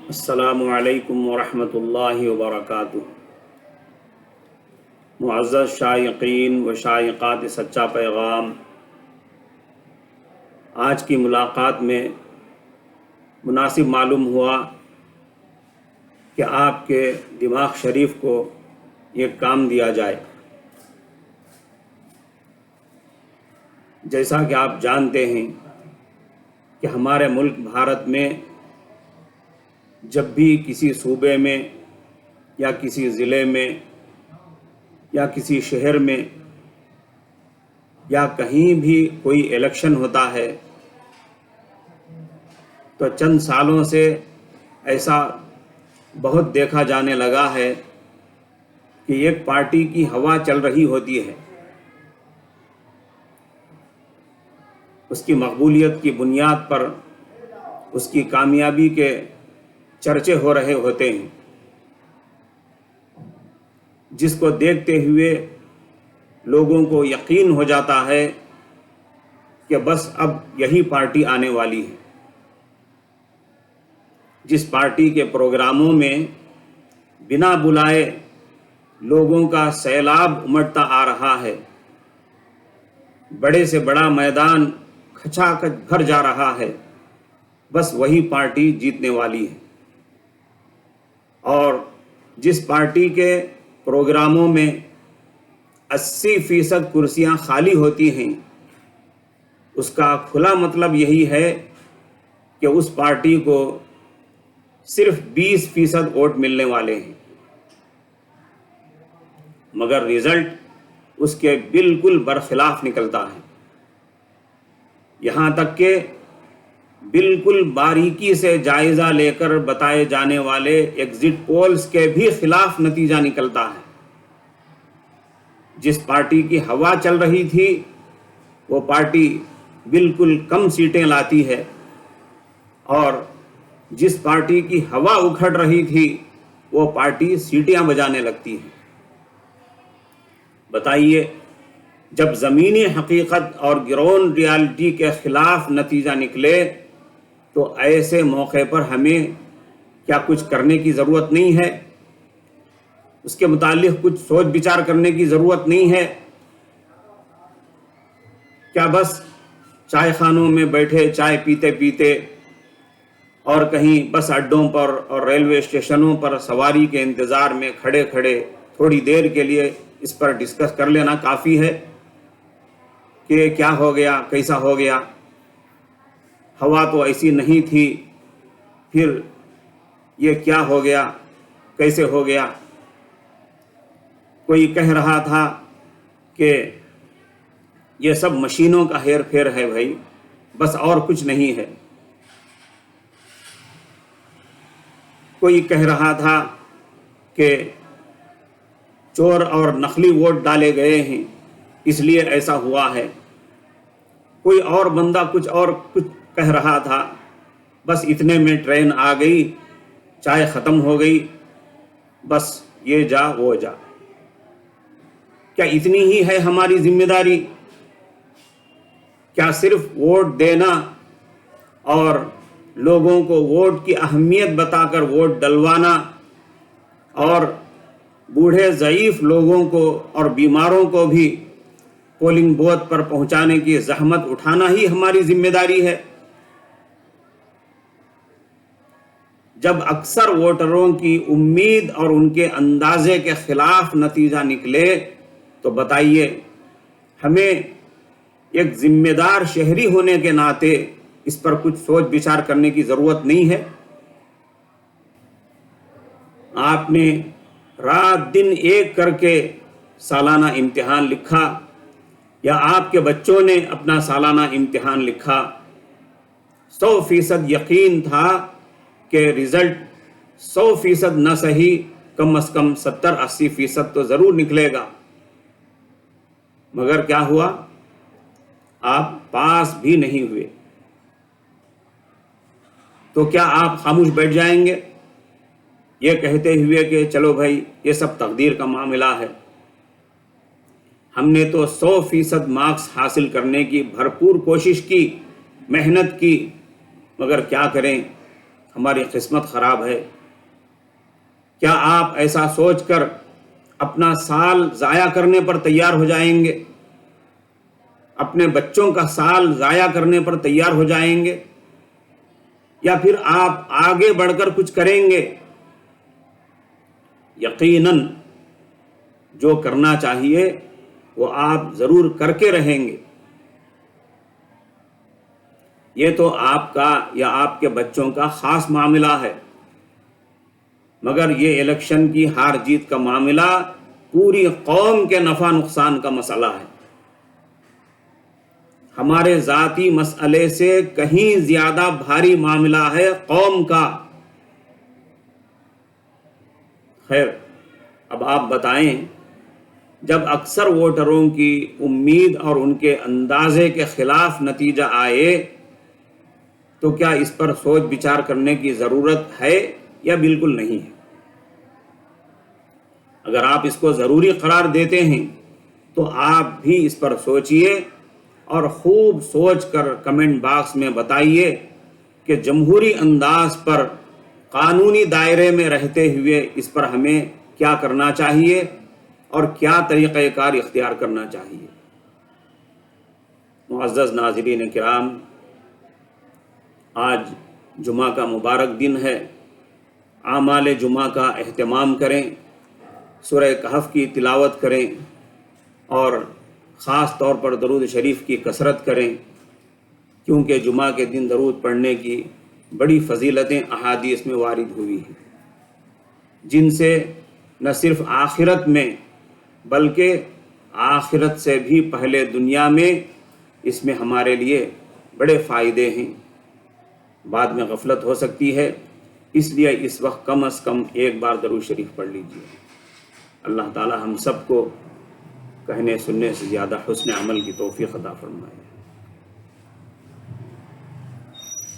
السلام علیکم ورحمۃ اللہ وبرکاتہ۔ معزز شائقین و شائقات سچا پیغام، آج کی ملاقات میں مناسب معلوم ہوا کہ آپ کے دماغ شریف کو یہ کام دیا جائے۔ جیسا کہ آپ جانتے ہیں کہ ہمارے ملک بھارت میں جب بھی کسی صوبے میں یا کسی ضلع میں یا کسی شہر میں یا کہیں بھی کوئی الیکشن ہوتا ہے تو چند سالوں سے ایسا بہت دیکھا جانے لگا ہے کہ ایک پارٹی کی ہوا چل رہی ہوتی ہے، اس کی مقبولیت کی بنیاد پر اس کی کامیابی کے چرچے ہو رہے ہوتے ہیں، جس کو دیکھتے ہوئے لوگوں کو یقین ہو جاتا ہے کہ بس اب یہی پارٹی آنے والی ہے۔ جس پارٹی کے پروگراموں میں بنا بلائے لوگوں کا سیلاب امٹتا آ رہا ہے، بڑے سے بڑا میدان کھچا کھچ بھر جا رہا ہے، بس وہی پارٹی جیتنے والی ہے۔ اور جس پارٹی کے پروگراموں میں 80% کرسیاں خالی ہوتی ہیں، اس کا کھلا مطلب یہی ہے کہ اس پارٹی کو صرف 20% ووٹ ملنے والے ہیں، مگر رزلٹ اس کے بالکل برخلاف نکلتا ہے۔ یہاں تک کہ بالکل باریکی سے جائزہ لے کر بتائے جانے والے ایگزٹ پولز کے بھی خلاف نتیجہ نکلتا ہے۔ جس پارٹی کی ہوا چل رہی تھی وہ پارٹی بالکل کم سیٹیں لاتی ہے، اور جس پارٹی کی ہوا اکھڑ رہی تھی وہ پارٹی سیٹیاں بجانے لگتی ہے۔ بتائیے، جب زمینی حقیقت اور گراؤنڈ ریالٹی کے خلاف نتیجہ نکلے تو ایسے موقع پر ہمیں کیا کچھ کرنے کی ضرورت نہیں ہے؟ اس کے متعلق کچھ سوچ بچار کرنے کی ضرورت نہیں ہے؟ کیا بس چائے خانوں میں بیٹھے چائے پیتے پیتے اور کہیں بس اڈوں پر اور ریلوے اسٹیشنوں پر سواری کے انتظار میں کھڑے کھڑے تھوڑی دیر کے لیے اس پر ڈسکس کر لینا کافی ہے کہ کیا ہو گیا، کیسا ہو گیا، ہوا تو ایسی نہیں تھی، پھر یہ کیا ہو گیا، کیسے ہو گیا؟ کوئی کہہ رہا تھا کہ یہ سب مشینوں کا ہیر پھیر ہے بھائی، بس اور کچھ نہیں ہے۔ کوئی کہہ رہا تھا کہ چور اور نقلی ووٹ ڈالے گئے ہیں اس لیے ایسا ہوا ہے۔ کوئی اور بندہ کچھ کہہ رہا تھا، بس اتنے میں ٹرین آ گئی، چائے ختم ہو گئی، بس یہ جا وہ جا۔ کیا اتنی ہی ہے ہماری ذمہ داری؟ کیا صرف ووٹ دینا اور لوگوں کو ووٹ کی اہمیت بتا کر ووٹ ڈلوانا اور بوڑھے ضعیف لوگوں کو اور بیماروں کو بھی پولنگ بوتھ پر پہنچانے کی زحمت اٹھانا ہی ہماری ذمہ داری ہے؟ جب اکثر ووٹروں کی امید اور ان کے اندازے کے خلاف نتیجہ نکلے تو بتائیے، ہمیں ایک ذمہ دار شہری ہونے کے ناطے اس پر کچھ سوچ بچار کرنے کی ضرورت نہیں ہے؟ آپ نے رات دن ایک کر کے سالانہ امتحان لکھا، یا آپ کے بچوں نے اپنا سالانہ امتحان لکھا، 100% یقین تھا کہ رزلٹ 100% نہ صحیح، کم از کم 70-80% تو ضرور نکلے گا، مگر کیا ہوا؟ آپ پاس بھی نہیں ہوئے۔ تو کیا آپ خاموش بیٹھ جائیں گے یہ کہتے ہوئے کہ چلو بھائی یہ سب تقدیر کا معاملہ ہے؟ ہم نے تو 100% مارکس حاصل کرنے کی بھرپور کوشش کی، محنت کی، مگر کیا کریں، ہماری قسمت خراب ہے؟ کیا آپ ایسا سوچ کر اپنا سال ضائع کرنے پر تیار ہو جائیں گے؟ اپنے بچوں کا سال ضائع کرنے پر تیار ہو جائیں گے؟ یا پھر آپ آگے بڑھ کر کچھ کریں گے؟ یقیناً جو کرنا چاہیے وہ آپ ضرور کر کے رہیں گے۔ یہ تو آپ کا یا آپ کے بچوں کا خاص معاملہ ہے، مگر یہ الیکشن کی ہار جیت کا معاملہ پوری قوم کے نفع نقصان کا مسئلہ ہے۔ ہمارے ذاتی مسئلے سے کہیں زیادہ بھاری معاملہ ہے قوم کا۔ خیر، اب آپ بتائیں، جب اکثر ووٹروں کی امید اور ان کے اندازے کے خلاف نتیجہ آئے تو کیا اس پر سوچ بچار کرنے کی ضرورت ہے یا بالکل نہیں ہے؟ اگر آپ اس کو ضروری قرار دیتے ہیں تو آپ بھی اس پر سوچئے اور خوب سوچ کر کمنٹ باکس میں بتائیے کہ جمہوری انداز پر قانونی دائرے میں رہتے ہوئے اس پر ہمیں کیا کرنا چاہیے اور کیا طریقہ کار اختیار کرنا چاہیے۔ معزز ناظرین کرام، آج جمعہ کا مبارک دن ہے۔ اعمال جمعہ کا اہتمام کریں، سورہ کہف کی تلاوت کریں اور خاص طور پر درود شریف کی کثرت کریں، کیونکہ جمعہ کے دن درود پڑھنے کی بڑی فضیلتیں احادیث میں وارد ہوئی ہیں، جن سے نہ صرف آخرت میں بلکہ آخرت سے بھی پہلے دنیا میں اس میں ہمارے لیے بڑے فائدے ہیں۔ بعد میں غفلت ہو سکتی ہے، اس لیے اس وقت کم از کم ایک بار درود شریف پڑھ لیجیے۔ اللہ تعالی ہم سب کو کہنے سننے سے زیادہ حسن عمل کی توفیق عطا فرمائے۔